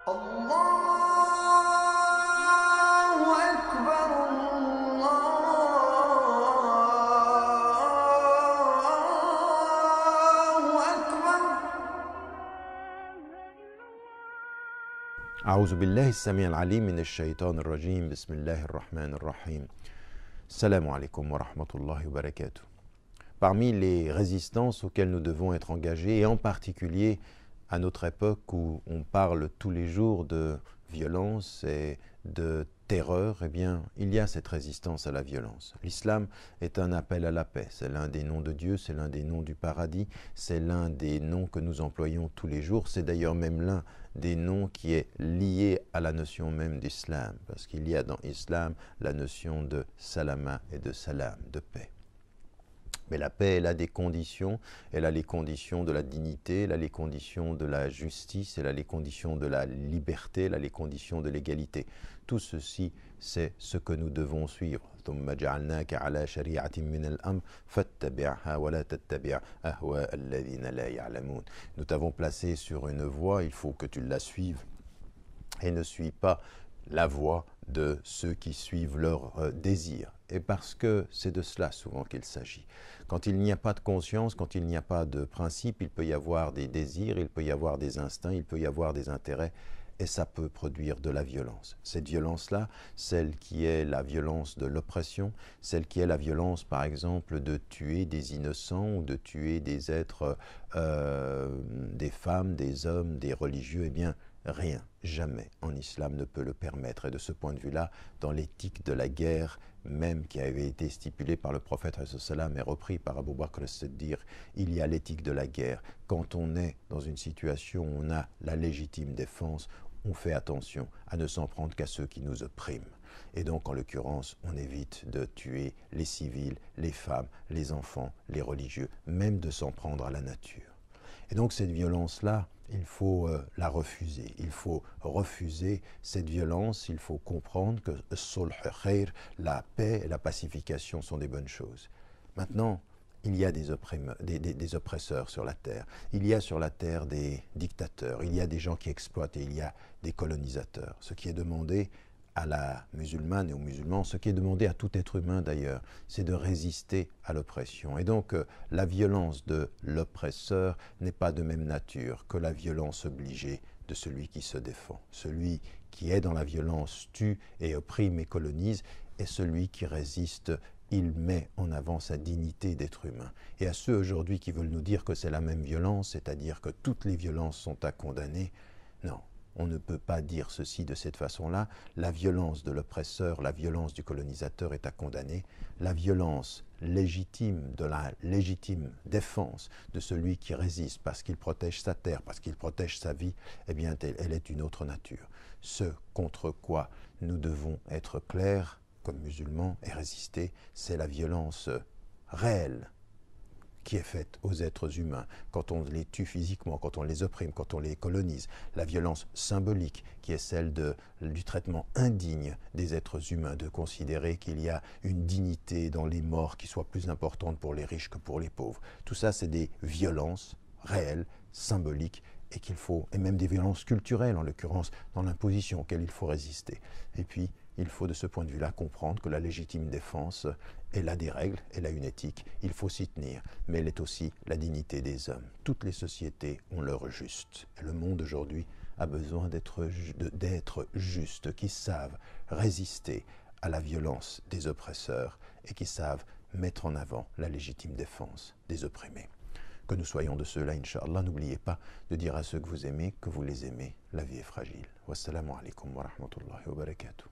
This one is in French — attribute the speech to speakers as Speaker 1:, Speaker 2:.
Speaker 1: الله أكبر الله أكبر.
Speaker 2: أعوذ بالله السميع العليم من الشيطان الرجيم. بسم الله الرحمن الرحيم. Salam alaikum wa rahmatullahi wa barakatuh. Parmi les résistances auxquelles nous devons être engagés, et en particulier à notre époque où on parle tous les jours de violence et de terreur, eh bien, il y a cette résistance à la violence. L'islam est un appel à la paix. C'est l'un des noms de Dieu, c'est l'un des noms du paradis, c'est l'un des noms que nous employons tous les jours. C'est d'ailleurs même l'un des noms qui est lié à la notion même d'islam, parce qu'il y a dans l'islam la notion de salama et de salam, de paix. Mais la paix, elle a des conditions, elle a les conditions de la dignité, elle a les conditions de la justice, elle a les conditions de la liberté, elle a les conditions de l'égalité. Tout ceci, c'est ce que nous devons suivre. Nous t'avons placé sur une voie, il faut que tu la suives et ne suis pas la voie de ceux qui suivent leurs désirs. Et parce que c'est de cela souvent qu'il s'agit. Quand il n'y a pas de conscience, quand il n'y a pas de principe, il peut y avoir des désirs, il peut y avoir des instincts, il peut y avoir des intérêts, et ça peut produire de la violence. Cette violence-là, celle qui est la violence de l'oppression, celle qui est la violence, par exemple, de tuer des innocents ou de tuer des êtres, des femmes, des hommes, des religieux, eh bien, rien, jamais en islam ne peut le permettre. Et de ce point de vue-là, dans l'éthique de la guerre, même qui avait été stipulée par le prophète et repris par Abu Bakr as-Siddiq, il y a l'éthique de la guerre. Quand on est dans une situation où on a la légitime défense, on fait attention à ne s'en prendre qu'à ceux qui nous oppriment. Et donc, en l'occurrence, on évite de tuer les civils, les femmes, les enfants, les religieux, même de s'en prendre à la nature. Et donc, cette violence-là, il faut la refuser. Il faut refuser cette violence. Il faut comprendre que la paix et la pacification sont des bonnes choses. Maintenant, il y a des oppresseurs sur la terre. Il y a sur la terre des dictateurs. Il y a des gens qui exploitent et il y a des colonisateurs. Ce qui est demandé à la musulmane et aux musulmans, ce qui est demandé à tout être humain d'ailleurs, c'est de résister à l'oppression. Et donc la violence de l'oppresseur n'est pas de même nature que la violence obligée de celui qui se défend. Celui qui est dans la violence tue et opprime et colonise, et celui qui résiste, il met en avant sa dignité d'être humain. Et à ceux aujourd'hui qui veulent nous dire que c'est la même violence, c'est-à-dire que toutes les violences sont à condamner, non. On ne peut pas dire ceci de cette façon-là. La violence de l'oppresseur, la violence du colonisateur est à condamner. La violence légitime de la légitime défense de celui qui résiste parce qu'il protège sa terre, parce qu'il protège sa vie, eh bien, elle est une autre nature. Ce contre quoi nous devons être clairs comme musulmans et résister, c'est la violence réelle qui est faite aux êtres humains, quand on les tue physiquement, quand on les opprime, quand on les colonise, la violence symbolique qui est celle du traitement indigne des êtres humains, de considérer qu'il y a une dignité dans les morts qui soit plus importante pour les riches que pour les pauvres. Tout ça, c'est des violences réelles, symboliques, et même des violences culturelles, en l'occurrence, dans l'imposition auxquelles il faut résister. Et puis, il faut de ce point de vue-là comprendre que la légitime défense, elle a des règles, elle a une éthique, il faut s'y tenir, mais elle est aussi la dignité des hommes. Toutes les sociétés ont leur juste. Et le monde aujourd'hui a besoin d'être juste, qui savent résister à la violence des oppresseurs et qui savent mettre en avant la légitime défense des opprimés. Que nous soyons de ceux-là, Inch'Allah. N'oubliez pas de dire à ceux que vous aimez que vous les aimez. La vie est fragile. Wassalamu alaikum wa rahmatullahi wa barakatuh.